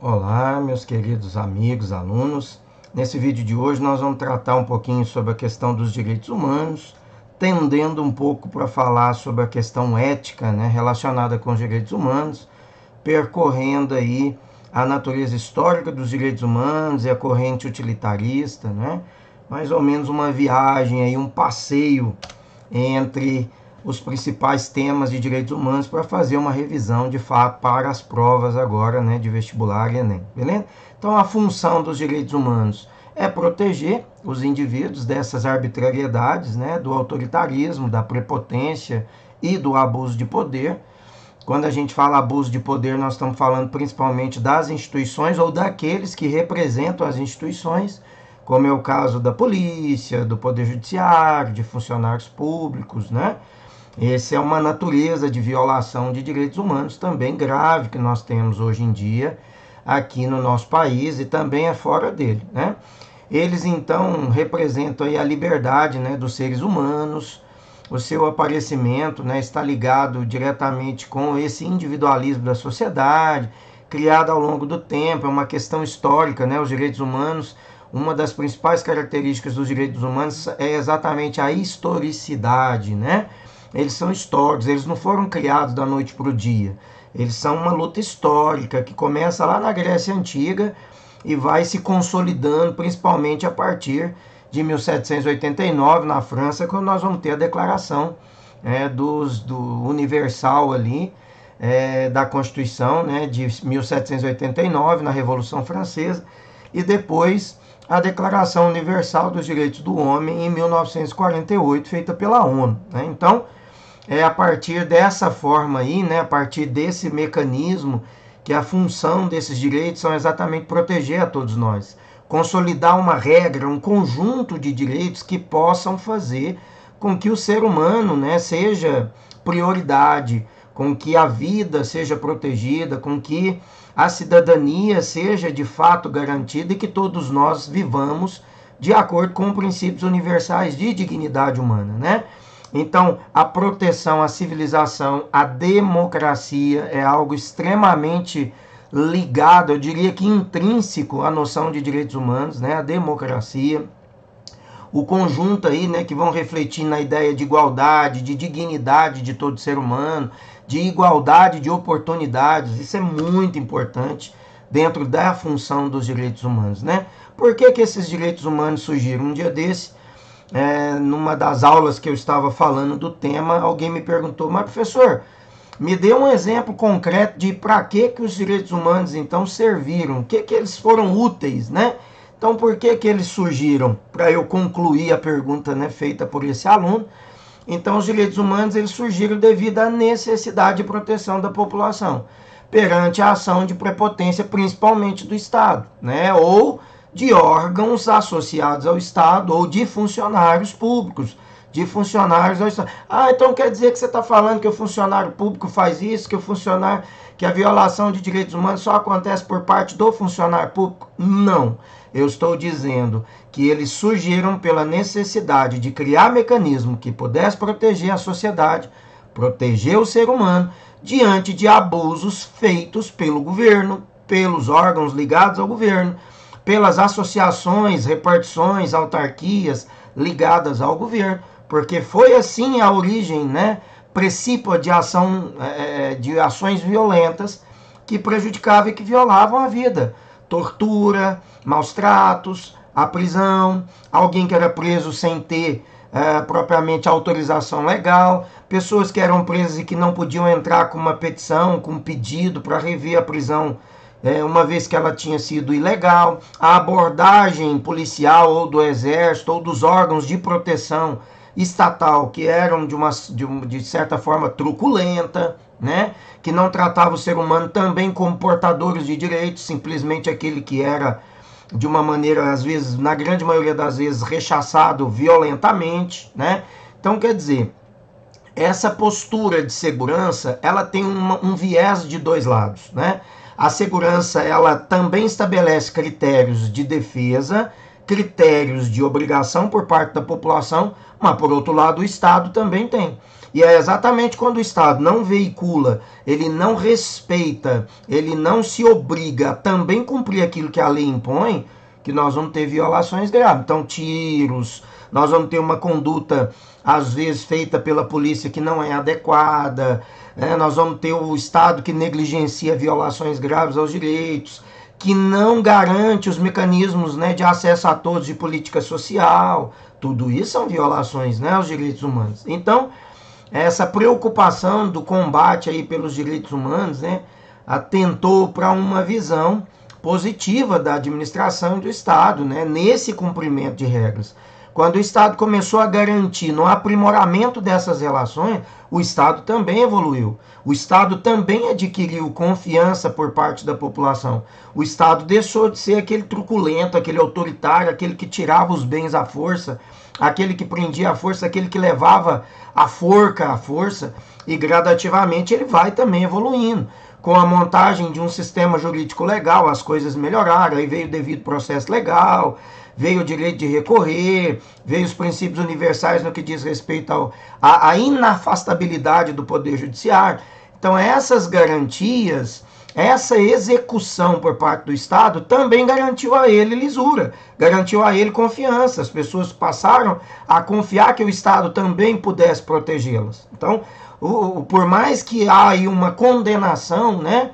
Olá, meus queridos amigos, alunos. Nesse vídeo de hoje nós vamos tratar um pouquinho sobre a questão dos direitos humanos, tendendo um pouco para falar sobre a questão ética, relacionada com os direitos humanos, percorrendo aí a natureza histórica dos direitos humanos e a corrente utilitarista, mais ou menos uma viagem aí, um passeio entre os principais temas de direitos humanos para fazer uma revisão de fato para as provas agora, de vestibular e Enem, beleza? Então a função dos direitos humanos é proteger os indivíduos dessas arbitrariedades, do autoritarismo, da prepotência e do abuso de poder. Quando a gente fala abuso de poder, nós estamos falando principalmente das instituições ou daqueles que representam as instituições, como é o caso da polícia, do poder judiciário, de funcionários públicos, Essa é uma natureza de violação de direitos humanos também grave que nós temos hoje em dia aqui no nosso país e também é fora dele, Eles então representam aí a liberdade, dos seres humanos. O seu aparecimento, está ligado diretamente com esse individualismo da sociedade, criado ao longo do tempo, é uma questão histórica, Os direitos humanos, uma das principais características dos direitos humanos é exatamente a historicidade, Eles são históricos, eles não foram criados da noite para o dia. Eles são uma luta histórica que começa lá na Grécia Antiga e vai se consolidando, principalmente a partir de 1789, na França, quando nós vamos ter a declaração do Universal ali, da Constituição de 1789, na Revolução Francesa, e depois a Declaração Universal dos Direitos do Homem, em 1948, feita pela ONU. Então, é a partir dessa forma aí, a partir desse mecanismo, que a função desses direitos são exatamente proteger a todos nós, consolidar uma regra, um conjunto de direitos que possam fazer com que o ser humano, seja prioridade, com que a vida seja protegida, com que a cidadania seja de fato garantida e que todos nós vivamos de acordo com princípios universais de dignidade humana, Então, a proteção, a civilização, a democracia é algo extremamente ligado, eu diria que intrínseco à noção de direitos humanos, a democracia. O conjunto aí, que vão refletir na ideia de igualdade, de dignidade de todo ser humano, de igualdade de oportunidades, isso é muito importante dentro da função dos direitos humanos, Por que esses direitos humanos surgiram? Um dia desse, numa das aulas que eu estava falando do tema, alguém me perguntou, mas professor, me dê um exemplo concreto de para que os direitos humanos então serviram, que eles foram úteis, Então, por que eles surgiram? Para eu concluir a pergunta feita por esse aluno. Então, os direitos humanos eles surgiram devido à necessidade de proteção da população perante a ação de prepotência, principalmente do Estado, ou de órgãos associados ao Estado ou de funcionários públicos, de funcionários ao Estado. Então quer dizer que você está falando que o funcionário público faz isso, que a violação de direitos humanos só acontece por parte do funcionário público? Não. Eu estou dizendo que eles surgiram pela necessidade de criar mecanismo que pudesse proteger a sociedade, proteger o ser humano, diante de abusos feitos pelo governo, pelos órgãos ligados ao governo, pelas associações, repartições, autarquias ligadas ao governo, porque foi assim a origem, precípua de de ações violentas que prejudicavam e que violavam a vida. Tortura, maus tratos, a prisão, alguém que era preso sem ter propriamente autorização legal, pessoas que eram presas e que não podiam entrar com uma petição, com um pedido para rever a prisão, uma vez que ela tinha sido ilegal, a abordagem policial ou do exército ou dos órgãos de proteção estatal, que eram de certa forma truculenta, que não tratava o ser humano também como portadores de direitos, simplesmente aquele que era de uma maneira, às vezes, na grande maioria das vezes, rechaçado violentamente, Então, quer dizer, essa postura de segurança, ela tem um viés de dois lados, A segurança, ela também estabelece critérios de defesa, critérios de obrigação por parte da população, mas por outro lado o Estado também tem. E é exatamente quando o Estado não veicula, ele não respeita, ele não se obriga a também cumprir aquilo que a lei impõe, que nós vamos ter violações graves. Então, tiros, nós vamos ter uma conduta, às vezes, feita pela polícia que não é adequada, nós vamos ter o Estado que negligencia violações graves aos direitos, que não garante os mecanismos, né, de acesso a todos de política social. Tudo isso são violações, né, aos direitos humanos. Então, essa preocupação do combate aí pelos direitos humanos, né, atentou para uma visão positiva da administração do Estado, né, nesse cumprimento de regras. Quando o Estado começou a garantir no aprimoramento dessas relações, o Estado também evoluiu. O Estado também adquiriu confiança por parte da população. O Estado deixou de ser aquele truculento, aquele autoritário, aquele que tirava os bens à força, aquele que prendia à força, aquele que levava a forca à força, e gradativamente ele vai também evoluindo. Com a montagem de um sistema jurídico legal, as coisas melhoraram, aí veio o devido processo legal, veio o direito de recorrer, veio os princípios universais no que diz respeito à inafastabilidade do Poder Judiciário. Então essas garantias, essa execução por parte do Estado também garantiu a ele lisura, garantiu a ele confiança. As pessoas passaram a confiar que o Estado também pudesse protegê-las. Então, por mais que há aí uma condenação, né,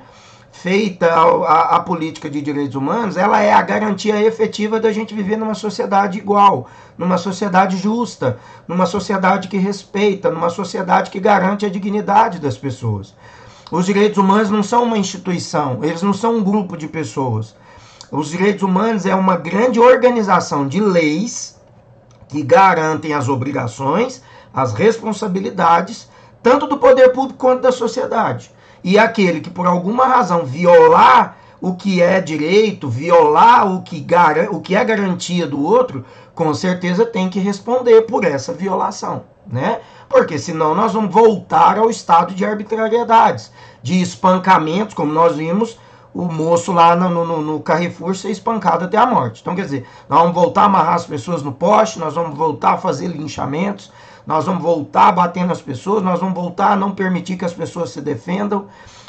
feita à política de direitos humanos, ela é a garantia efetiva da gente viver numa sociedade igual, numa sociedade justa, numa sociedade que respeita, numa sociedade que garante a dignidade das pessoas. Os direitos humanos não são uma instituição, eles não são um grupo de pessoas. Os direitos humanos é uma grande organização de leis que garantem as obrigações, as responsabilidades, tanto do poder público quanto da sociedade. E aquele que por alguma razão violar o que é direito, violar o que é garantia do outro, com certeza tem que responder por essa violação, né? Porque senão nós vamos voltar ao estado de arbitrariedades, de espancamentos, como nós vimos o moço lá no Carrefour ser espancado até a morte. Então, quer dizer, nós vamos voltar a amarrar as pessoas no poste, nós vamos voltar a fazer linchamentos, nós vamos voltar a bater nas pessoas, nós vamos voltar a não permitir que as pessoas se defendam.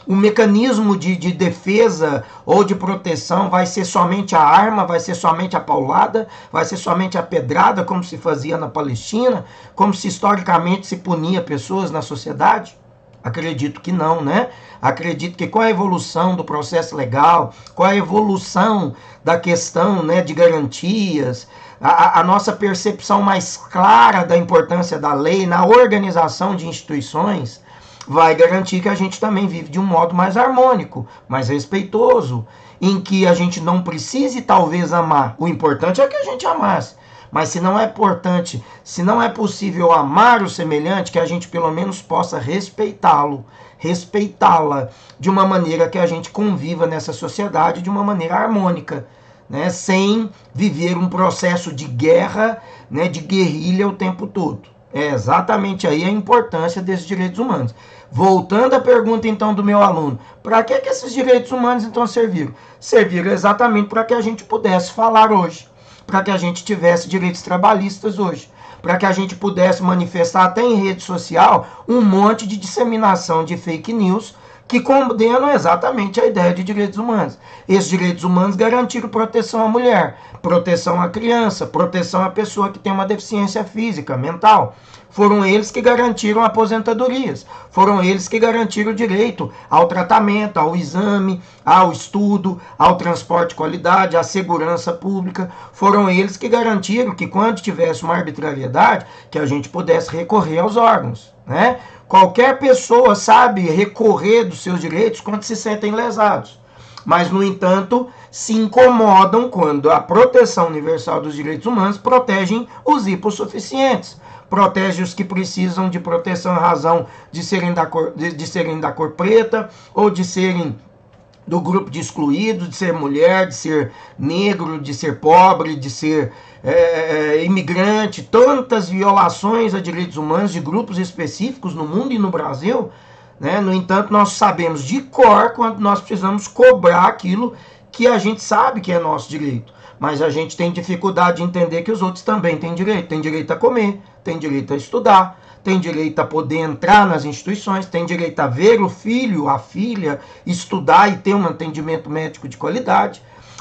O mecanismo de defesa ou de proteção vai ser somente a arma, vai ser somente a paulada, vai ser somente a pedrada, como se fazia na Palestina, como se historicamente se punia pessoas na sociedade? Acredito que não, né? Acredito que com a evolução do processo legal, com a evolução da questão, né, de garantias, a nossa percepção mais clara da importância da lei na organização de instituições vai garantir que a gente também vive de um modo mais harmônico, mais respeitoso, em que a gente não precise talvez amar. O importante é que a gente amasse. Mas se não é importante, se não é possível amar o semelhante, que a gente pelo menos possa respeitá-lo, respeitá-la de uma maneira que a gente conviva nessa sociedade de uma maneira harmônica, né, sem viver um processo de guerra, né, de guerrilha o tempo todo. É exatamente aí a importância desses direitos humanos. Voltando à pergunta então do meu aluno, para que esses direitos humanos então serviram? Serviram exatamente para que a gente pudesse falar hoje, para que a gente tivesse direitos trabalhistas hoje, para que a gente pudesse manifestar até em rede social um monte de disseminação de fake news que condenam exatamente a ideia de direitos humanos. Esses direitos humanos garantiram proteção à mulher, proteção à criança, proteção à pessoa que tem uma deficiência física, mental. Foram eles que garantiram aposentadorias, foram eles que garantiram o direito ao tratamento, ao exame, ao estudo, ao transporte de qualidade, à segurança pública. Foram eles que garantiram que quando tivesse uma arbitrariedade, que a gente pudesse recorrer aos órgãos, né? Qualquer pessoa sabe recorrer dos seus direitos quando se sentem lesados. Mas, no entanto, se incomodam quando a proteção universal dos direitos humanos protege os hipossuficientes, protege os que precisam de proteção em razão de serem da cor preta ou de serem do grupo de excluídos, de ser mulher, de ser negro, de ser pobre, de ser imigrante, tantas violações a direitos humanos de grupos específicos no mundo e no Brasil, né? No entanto, nós sabemos de cor quando nós precisamos cobrar aquilo que a gente sabe que é nosso direito, mas a gente tem dificuldade de entender que os outros também têm direito a comer, tem direito a estudar, tem direito a poder entrar nas instituições, tem direito a ver o filho, a filha, estudar e ter um atendimento médico de qualidade,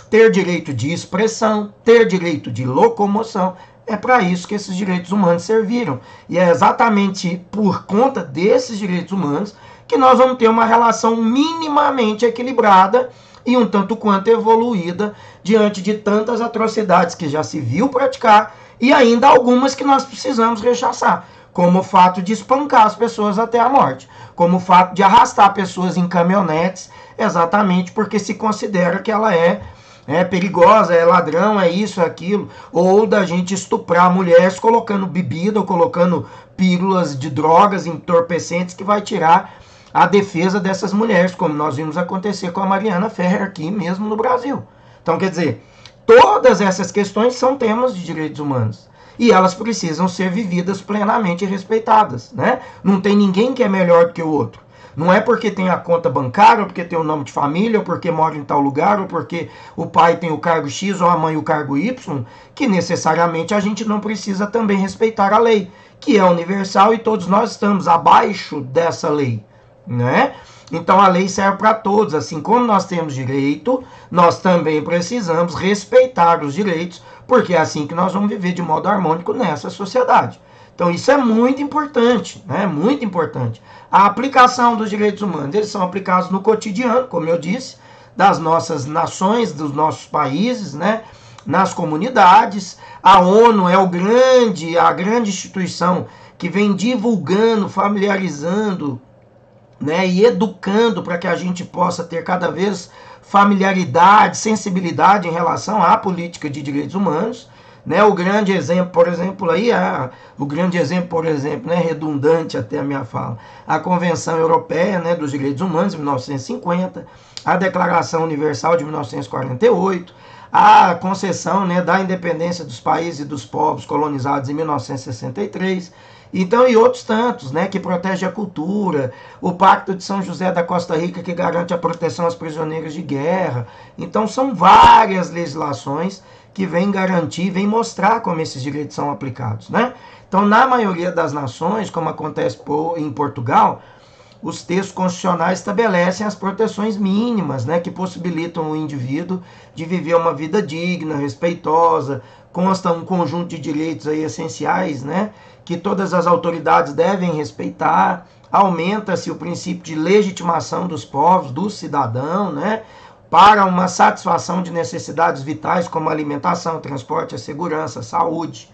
ter direito de expressão, ter direito de locomoção. É para isso que esses direitos humanos serviram. E é exatamente por conta desses direitos humanos que nós vamos ter uma relação minimamente equilibrada e um tanto quanto evoluída diante de tantas atrocidades que já se viu praticar e ainda algumas que nós precisamos rechaçar, como o fato de espancar as pessoas até a morte, como o fato de arrastar pessoas em caminhonetes, exatamente porque se considera que ela é perigosa, é ladrão, é isso, é aquilo, ou da gente estuprar mulheres colocando bebida ou colocando pílulas de drogas entorpecentes que vai tirar a defesa dessas mulheres, como nós vimos acontecer com a Mariana Ferrer aqui mesmo no Brasil. Então, quer dizer, todas essas questões são temas de direitos humanos e elas precisam ser vividas plenamente e respeitadas, né? Não tem ninguém que é melhor do que o outro. Não é porque tem a conta bancária, ou porque tem o nome de família, ou porque mora em tal lugar, ou porque o pai tem o cargo X ou a mãe o cargo Y, que necessariamente a gente não precisa também respeitar a lei, que é universal e todos nós estamos abaixo dessa lei, né? Então a lei serve para todos, assim como nós temos direito, nós também precisamos respeitar os direitos, porque é assim que nós vamos viver de modo harmônico nessa sociedade. Então isso é muito importante, né? Muito importante. A aplicação dos direitos humanos, eles são aplicados no cotidiano, como eu disse, das nossas nações, dos nossos países, né? Nas comunidades. A ONU é a grande instituição que vem divulgando, familiarizando, né, e educando para que a gente possa ter cada vez familiaridade, sensibilidade em relação à política de direitos humanos, né? O grande exemplo, por exemplo, né, redundante até a minha fala, a Convenção Europeia, né, dos Direitos Humanos de 1950, a Declaração Universal de 1948, a concessão, né, da independência dos países e dos povos colonizados em 1963, então, e outros tantos, né, que protege a cultura, o Pacto de São José da Costa Rica, que garante a proteção aos prisioneiros de guerra. Então, são várias legislações que vêm garantir, vêm mostrar como esses direitos são aplicados, né? Então, na maioria das nações, como acontece em Portugal, os textos constitucionais estabelecem as proteções mínimas, né, que possibilitam o indivíduo de viver uma vida digna, respeitosa. Consta um conjunto de direitos aí essenciais, né, que todas as autoridades devem respeitar. Aumenta-se o princípio de legitimação dos povos, do cidadão, né, para uma satisfação de necessidades vitais como alimentação, transporte, a segurança, a saúde,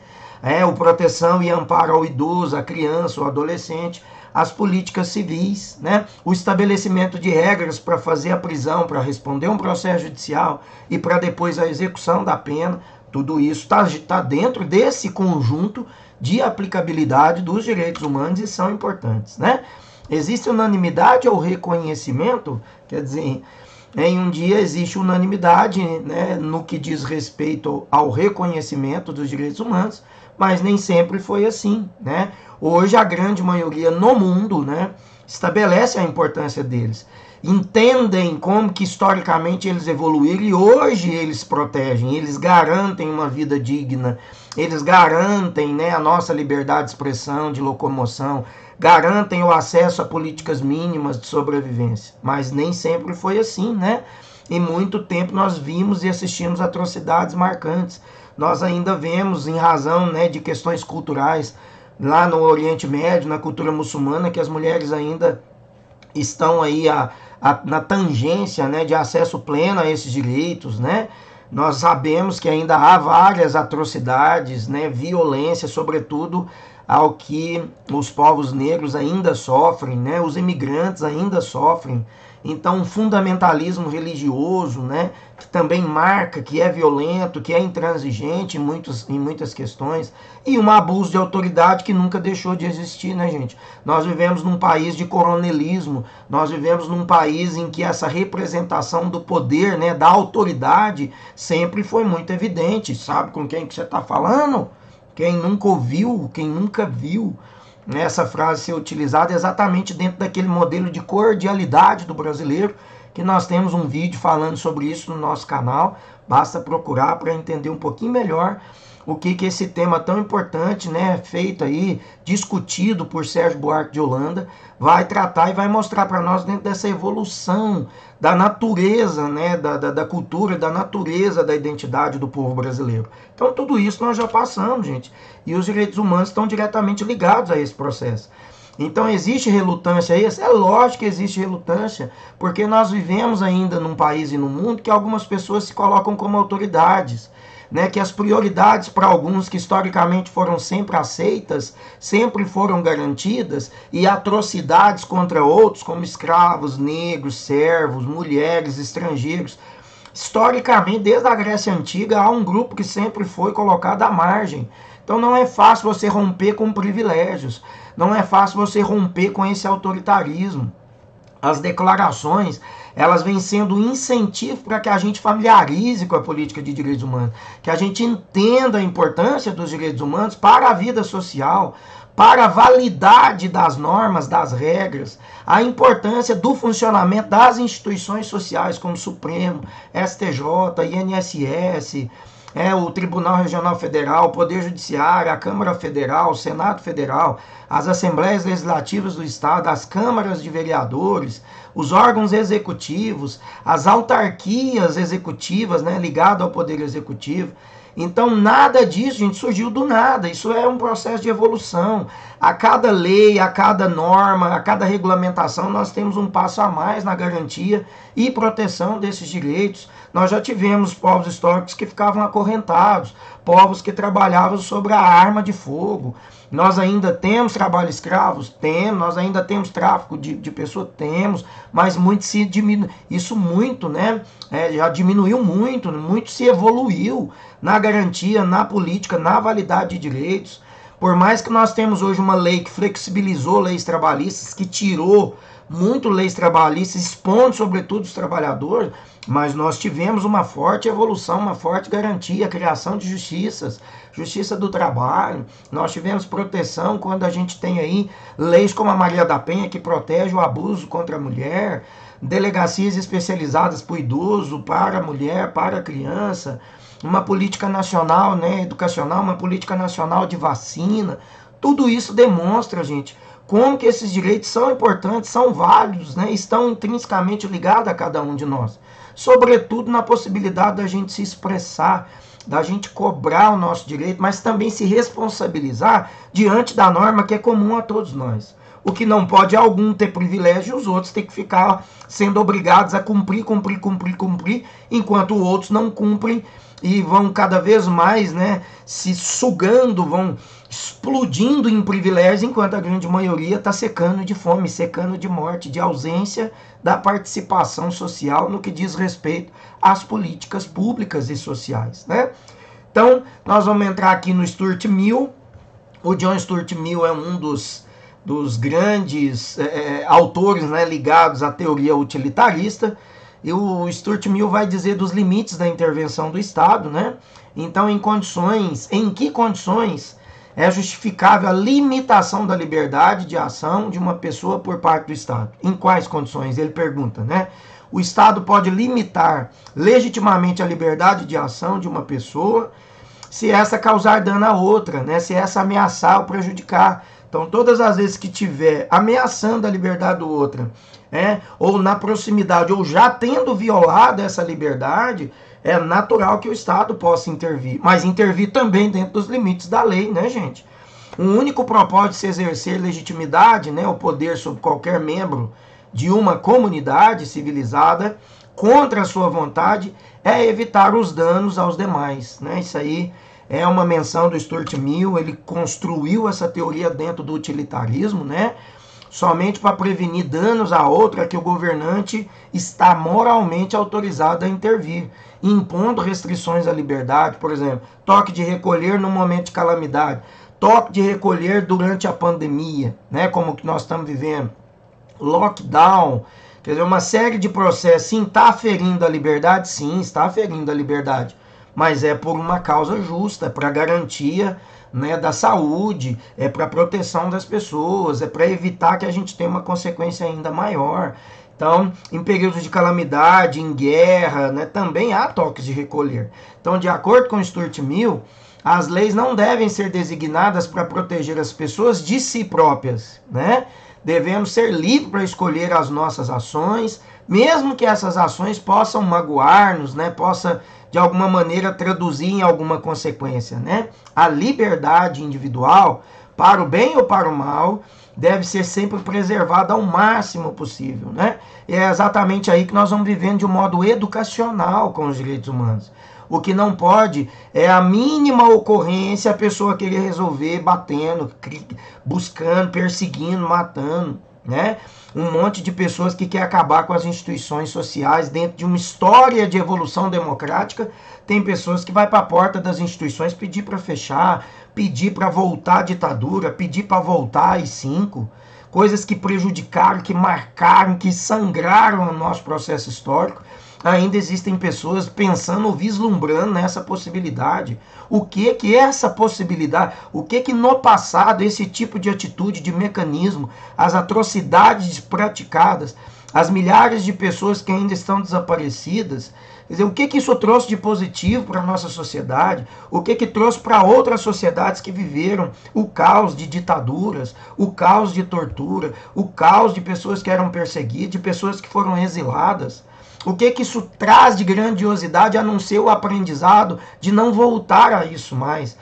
o proteção e amparo ao idoso, à criança, ao adolescente, as políticas civis, né, o estabelecimento de regras para fazer a prisão, para responder um processo judicial e para depois a execução da pena. Tudo isso está dentro desse conjunto de aplicabilidade dos direitos humanos e são importantes, né? Existe unanimidade ou reconhecimento, quer dizer, em um dia existe unanimidade, né, no que diz respeito ao reconhecimento dos direitos humanos, mas nem sempre foi assim, né? Hoje a grande maioria no mundo, né, estabelece a importância deles, entendem como que historicamente eles evoluíram e hoje eles protegem, eles garantem uma vida digna, eles garantem, né, a nossa liberdade de expressão, de locomoção, garantem o acesso a políticas mínimas de sobrevivência, mas nem sempre foi assim, né? Em muito tempo nós vimos e assistimos atrocidades marcantes. Nós ainda vemos, em razão, né, de questões culturais, lá no Oriente Médio, na cultura muçulmana, que as mulheres ainda estão aí na tangência, né, de acesso pleno a esses direitos, né? Nós sabemos que ainda há várias atrocidades, né, violência, sobretudo ao que os povos negros ainda sofrem, né, os imigrantes ainda sofrem. Então, um fundamentalismo religioso, né, que também marca, que é violento, que é intransigente em muitas questões, e um abuso de autoridade que nunca deixou de existir, né, gente? Nós vivemos num país de coronelismo, nós vivemos num país em que essa representação do poder, né, da autoridade, sempre foi muito evidente. Sabe com quem que você está falando? Quem nunca ouviu, quem nunca viu essa frase ser utilizada exatamente dentro daquele modelo de cordialidade do brasileiro, que nós temos um vídeo falando sobre isso no nosso canal. Basta procurar para entender um pouquinho melhor o que esse tema tão importante, né, feito aí, discutido por Sérgio Buarque de Holanda, vai tratar e vai mostrar para nós dentro dessa evolução da natureza, né, da cultura, da natureza da identidade do povo brasileiro. Então tudo isso nós já passamos, gente, e os direitos humanos estão diretamente ligados a esse processo. Então existe relutância aí? É lógico que existe relutância, porque nós vivemos ainda num país e num mundo que algumas pessoas se colocam como autoridades, né, que as prioridades para alguns que historicamente foram sempre aceitas, sempre foram garantidas, e atrocidades contra outros, como escravos, negros, servos, mulheres, estrangeiros. Historicamente, desde a Grécia Antiga, há um grupo que sempre foi colocado à margem. Então não é fácil você romper com privilégios, não é fácil você romper com esse autoritarismo. As declarações, elas vêm sendo um incentivo para que a gente familiarize com a política de direitos humanos, que a gente entenda a importância dos direitos humanos para a vida social, para a validade das normas, das regras, a importância do funcionamento das instituições sociais, como Supremo, STJ, INSS, o Tribunal Regional Federal, o Poder Judiciário, a Câmara Federal, o Senado Federal, as Assembleias Legislativas do Estado, as câmaras de vereadores, os órgãos executivos, as autarquias executivas, né, ligadas ao Poder Executivo. Então, nada disso, gente, surgiu do nada. Isso é um processo de evolução. A cada lei, a cada norma, a cada regulamentação, nós temos um passo a mais na garantia e proteção desses direitos. Nós já tivemos povos históricos que ficavam acorrentados, povos que trabalhavam sobre a arma de fogo. Nós ainda temos trabalho escravos? Temos. Nós ainda temos tráfico de pessoas? Temos. Mas muito se diminui. Isso muito, né? Já diminuiu muito, muito se evoluiu na garantia, na política, na validade de direitos. Por mais que nós temos hoje uma lei que flexibilizou leis trabalhistas, que tirou muito leis trabalhistas, expondo sobretudo os trabalhadores, mas nós tivemos uma forte evolução, uma forte garantia, a criação de justiças, justiça do trabalho. Nós tivemos proteção quando a gente tem aí leis como a Maria da Penha, que protege o abuso contra a mulher, delegacias especializadas para o idoso, para a mulher, para a criança, uma política nacional, né, educacional, uma política nacional de vacina. Tudo isso demonstra, gente, como que esses direitos são importantes, são válidos, né, estão intrinsecamente ligados a cada um de nós. Sobretudo na possibilidade da gente se expressar, da gente cobrar o nosso direito, mas também se responsabilizar diante da norma que é comum a todos nós. O que não pode é algum ter privilégio e os outros ter que ficar sendo obrigados a cumprir, enquanto outros não cumprem e vão cada vez mais, né, se sugando, vão explodindo em privilégios, enquanto a grande maioria está secando de fome, secando de morte, de ausência da participação social no que diz respeito às políticas públicas e sociais, né? Então, nós vamos entrar aqui no Stuart Mill. O John Stuart Mill é um dos grandes autores, né, ligados à teoria utilitarista. E o Stuart Mill vai dizer dos limites da intervenção do Estado, né? Então, em que condições é justificável a limitação da liberdade de ação de uma pessoa por parte do Estado? Em quais condições? Ele pergunta, né? O Estado pode limitar legitimamente a liberdade de ação de uma pessoa se essa causar dano a outra, né? Se essa ameaçar ou prejudicar. Então, todas as vezes que tiver ameaçando a liberdade do outro, ou na proximidade, ou já tendo violado essa liberdade, é natural que o Estado possa intervir. Mas intervir também dentro dos limites da lei, né, gente? O único propósito de se exercer legitimidade, né, o poder sobre qualquer membro de uma comunidade civilizada, contra a sua vontade, é evitar os danos aos demais, né? Isso aí é uma menção do Stuart Mill. Ele construiu essa teoria dentro do utilitarismo, né? Somente para prevenir danos a outra que o governante está moralmente autorizado a intervir, impondo restrições à liberdade, por exemplo, toque de recolher no momento de calamidade, toque de recolher durante a pandemia, né? Como que nós estamos vivendo, lockdown, quer dizer, uma série de processos. Sim, está aferindo a liberdade? Sim, está aferindo a liberdade, mas é por uma causa justa, é para garantia, né, da saúde, é para proteção das pessoas, é para evitar que a gente tenha uma consequência ainda maior. Então, em períodos de calamidade, em guerra, né, também há toques de recolher. Então, de acordo com o Stuart Mill, as leis não devem ser designadas para proteger as pessoas de si próprias, né? Devemos ser livres para escolher as nossas ações, mesmo que essas ações possam magoar-nos, né? Possa de alguma maneira traduzir em alguma consequência, né? A liberdade individual, para o bem ou para o mal, deve ser sempre preservada ao máximo possível, né? E é exatamente aí que nós vamos vivendo de um modo educacional com os direitos humanos. O que não pode é a mínima ocorrência a pessoa querer resolver batendo, buscando, perseguindo, matando, né? Um monte de pessoas que quer acabar com as instituições sociais dentro de uma história de evolução democrática. Tem pessoas que vai para a porta das instituições pedir para fechar, pedir para voltar à ditadura, pedir para voltar às 5, coisas que prejudicaram, que marcaram, que sangraram o nosso processo histórico. Ainda existem pessoas pensando ou vislumbrando nessa possibilidade. O que que é essa possibilidade? O que que no passado esse tipo de atitude, de mecanismo, as atrocidades praticadas, as milhares de pessoas que ainda estão desaparecidas, quer dizer, o que que isso trouxe de positivo para a nossa sociedade? O que que trouxe para outras sociedades que viveram o caos de ditaduras, o caos de tortura, o caos de pessoas que eram perseguidas, de pessoas que foram exiladas? O que que isso traz de grandiosidade a não ser o aprendizado de não voltar a isso mais?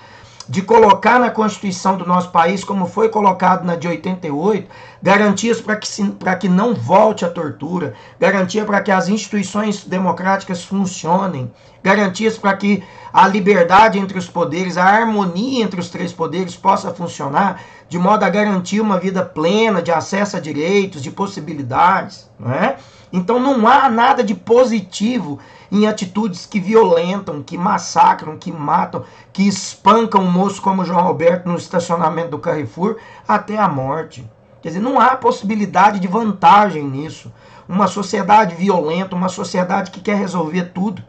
De colocar na Constituição do nosso país, como foi colocado na de 88, garantias para que não volte a tortura, garantia para que as instituições democráticas funcionem, garantias para que a liberdade entre os poderes, a harmonia entre os 3 poderes possa funcionar, de modo a garantir uma vida plena, de acesso a direitos, de possibilidades, não é? Então não há nada de positivo em atitudes que violentam, que massacram, que matam, que espancam um moço como João Alberto no estacionamento do Carrefour até a morte. Quer dizer, não há possibilidade de vantagem nisso. Uma sociedade violenta, uma sociedade que quer resolver tudo,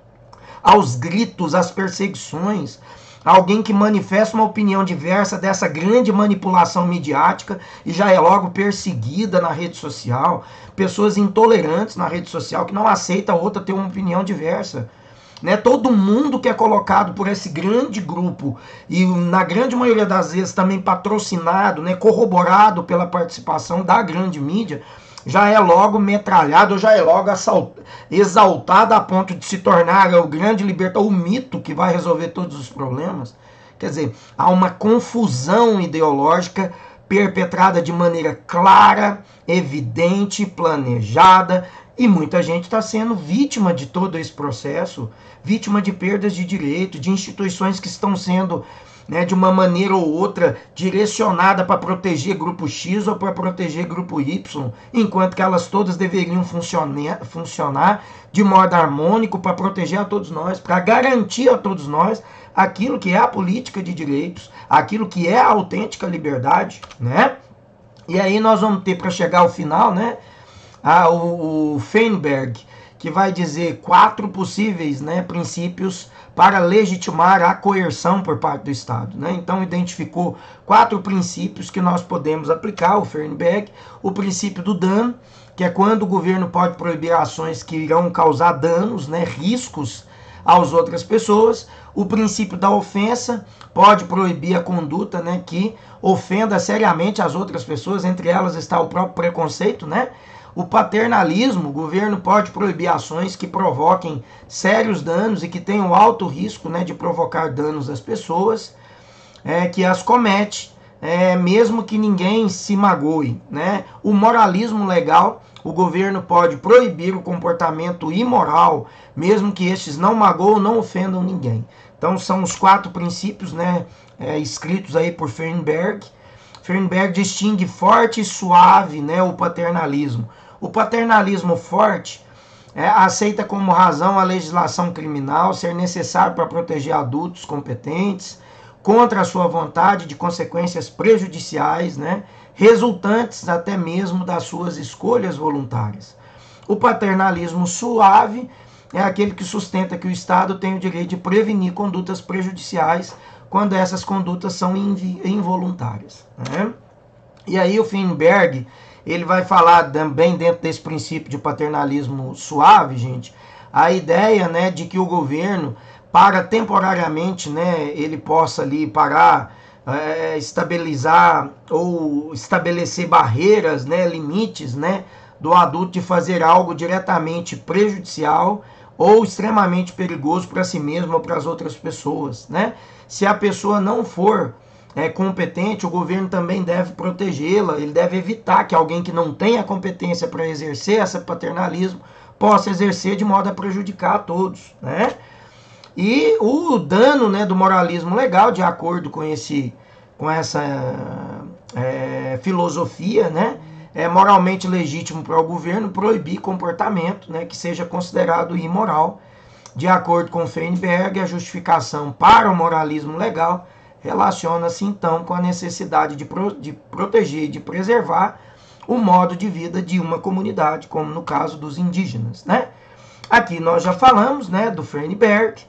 aos gritos, às perseguições. Alguém que manifesta uma opinião diversa dessa grande manipulação midiática e já é logo perseguida na rede social. Pessoas intolerantes na rede social que não aceitam a outra ter uma opinião diversa. Né? Todo mundo que é colocado por esse grande grupo e na grande maioria das vezes também patrocinado, né, corroborado pela participação da grande mídia, já é logo metralhado, já é logo exaltado a ponto de se tornar o grande libertador, o mito que vai resolver todos os problemas. Quer dizer, há uma confusão ideológica perpetrada de maneira clara, evidente, planejada, e muita gente está sendo vítima de todo esse processo, vítima de perdas de direito, de instituições que estão sendo, né, de uma maneira ou outra direcionada para proteger grupo X ou para proteger grupo Y, enquanto que elas todas deveriam funcionar de modo harmônico para proteger a todos nós, para garantir a todos nós aquilo que é a política de direitos, aquilo que é a autêntica liberdade, né? E aí nós vamos ter, para chegar ao final, né, o Feinberg, que vai dizer 4 possíveis, né, princípios para legitimar a coerção por parte do Estado. Né? Então, identificou 4 princípios que nós podemos aplicar, o Feinberg. O princípio do dano, que é quando o governo pode proibir ações que irão causar danos, né, riscos às outras pessoas. O princípio da ofensa, pode proibir a conduta, né, que ofenda seriamente as outras pessoas, entre elas está o próprio preconceito, né? O paternalismo, o governo pode proibir ações que provoquem sérios danos e que tenham alto risco, né, de provocar danos às pessoas que as comete, mesmo que ninguém se magoe. Né? O moralismo legal, o governo pode proibir o comportamento imoral, mesmo que estes não magoem, não ofendam ninguém. Então são os 4 princípios, né, escritos aí por Feinberg. Feinberg distingue forte e suave, né, o paternalismo. O paternalismo forte aceita como razão a legislação criminal ser necessário para proteger adultos competentes contra a sua vontade de consequências prejudiciais, né, resultantes até mesmo das suas escolhas voluntárias. O paternalismo suave é aquele que sustenta que o Estado tem o direito de prevenir condutas prejudiciais quando essas condutas são involuntárias. Né? E aí o Feinberg, ele vai falar também dentro desse princípio de paternalismo suave, gente, a ideia, né, de que o governo, para temporariamente, né, ele possa ali parar, estabilizar ou estabelecer barreiras, né, limites, né, do adulto de fazer algo diretamente prejudicial ou extremamente perigoso para si mesmo ou para as outras pessoas, né? Se a pessoa não for competente, o governo também deve protegê-la, ele deve evitar que alguém que não tenha competência para exercer esse paternalismo possa exercer de modo a prejudicar a todos, né? E o dano, né, do moralismo legal, de acordo com essa filosofia, né, é moralmente legítimo para o governo proibir comportamento, né, que seja considerado imoral. De acordo com Feinberg, a justificação para o moralismo legal relaciona-se então com a necessidade de proteger e de preservar o modo de vida de uma comunidade, como no caso dos indígenas, né? Aqui nós já falamos, né, do Feinberg,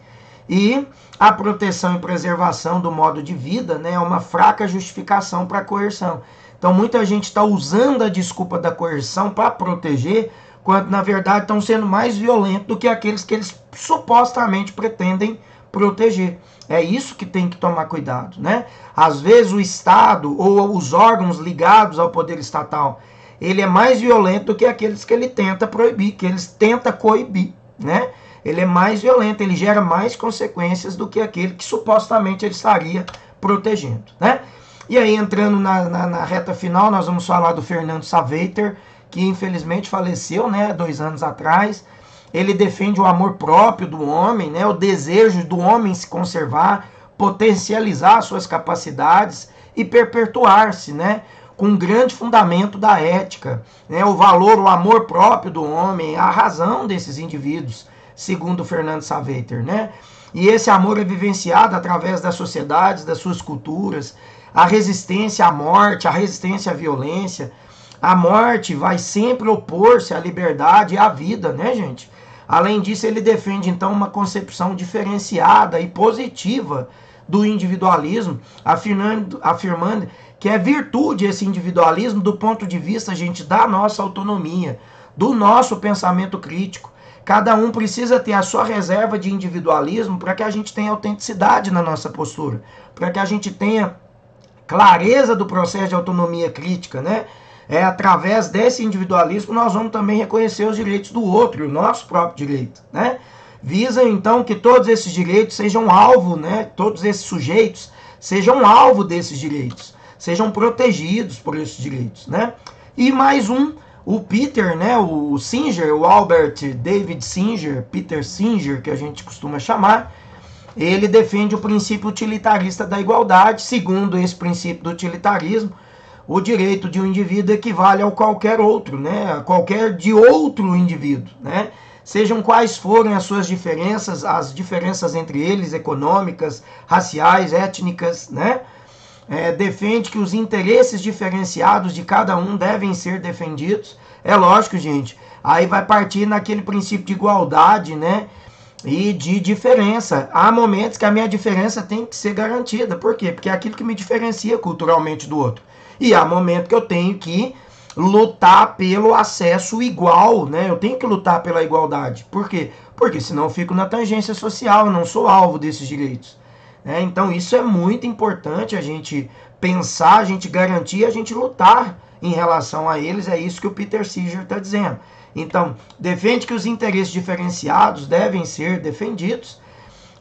e a proteção e preservação do modo de vida, né, é uma fraca justificação para a coerção. Então muita gente está usando a desculpa da coerção para proteger, quando na verdade estão sendo mais violentos do que aqueles que eles supostamente pretendem proteger. É isso que tem que tomar cuidado, né? Às vezes o Estado ou os órgãos ligados ao poder estatal, ele é mais violento do que aqueles que ele tenta proibir, que eles tenta coibir, né? Ele é mais violento, ele gera mais consequências do que aquele que supostamente ele estaria protegendo, né? E aí, entrando na reta final, nós vamos falar do Fernando Savater, que infelizmente faleceu, né, 2 anos atrás. Ele defende o amor próprio do homem, né, o desejo do homem se conservar, potencializar suas capacidades e perpetuar-se, né, com um grande fundamento da ética, né, o valor, o amor próprio do homem, a razão desses indivíduos, segundo Fernando Savater, né? E esse amor é vivenciado através das sociedades, das suas culturas, a resistência à morte, a resistência à violência. A morte vai sempre opor-se à liberdade e à vida, né, gente? Além disso, ele defende, então, uma concepção diferenciada e positiva do individualismo, afirmando que é virtude esse individualismo do ponto de vista, gente, da nossa autonomia, do nosso pensamento crítico. Cada um precisa ter a sua reserva de individualismo para que a gente tenha autenticidade na nossa postura, para que a gente tenha clareza do processo de autonomia crítica, né? Através desse individualismo nós vamos também reconhecer os direitos do outro, o nosso próprio direito, né? Visa então que todos esses direitos sejam alvo, né? Todos esses sujeitos sejam alvo desses direitos, sejam protegidos por esses direitos, né? E mais o Peter, né? O Singer, o Albert David Singer, Peter Singer, que a gente costuma chamar, ele defende o princípio utilitarista da igualdade. Segundo esse princípio do utilitarismo, o direito de um indivíduo equivale ao qualquer outro, né? A qualquer de outro indivíduo, né? Sejam quais forem as suas diferenças, as diferenças entre eles, econômicas, raciais, étnicas, né? Defende que os interesses diferenciados de cada um devem ser defendidos. É lógico, gente, aí vai partir naquele princípio de igualdade, né? E de diferença. Há momentos que a minha diferença tem que ser garantida. Por quê? Porque é aquilo que me diferencia culturalmente do outro. E há momentos que eu tenho que lutar pelo acesso igual, né? Eu tenho que lutar pela igualdade. Por quê? Porque senão eu fico na tangência social, eu não sou alvo desses direitos. Então isso é muito importante a gente pensar, a gente garantir, a gente lutar em relação a eles. É isso que o Peter Singer está dizendo. Então, defende que os interesses diferenciados devem ser defendidos,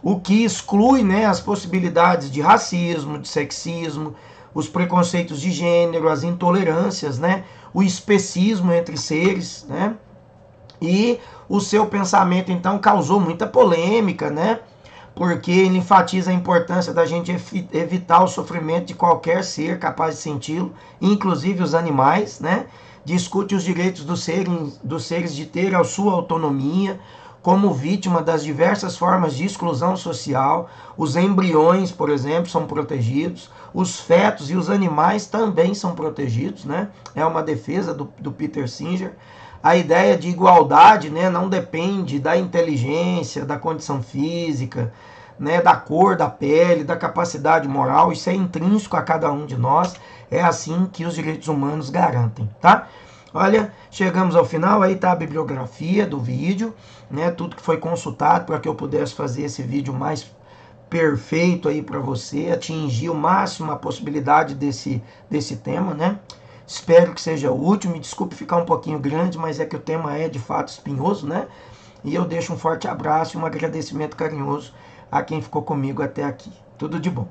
o que exclui, né, as possibilidades de racismo, de sexismo, os preconceitos de gênero, as intolerâncias, né, o especismo entre seres, né, e o seu pensamento, então, causou muita polêmica, né, porque ele enfatiza a importância da gente evitar o sofrimento de qualquer ser capaz de senti-lo, inclusive os animais, né, discute os direitos dos seres de ter a sua autonomia, como vítima das diversas formas de exclusão social. Os embriões, por exemplo, são protegidos, os fetos e os animais também são protegidos, né? É uma defesa do Peter Singer. A ideia de igualdade, né, não depende da inteligência, da condição física, né, da cor da pele, da capacidade moral. Isso é intrínseco a cada um de nós. É assim que os direitos humanos garantem, tá? Olha, chegamos ao final, aí tá a bibliografia do vídeo, né? Tudo que foi consultado para que eu pudesse fazer esse vídeo mais perfeito aí para você, atingir o máximo a possibilidade desse tema, né? Espero que seja útil, me desculpe ficar um pouquinho grande, mas é que o tema é de fato espinhoso, né? E eu deixo um forte abraço e um agradecimento carinhoso a quem ficou comigo até aqui. Tudo de bom.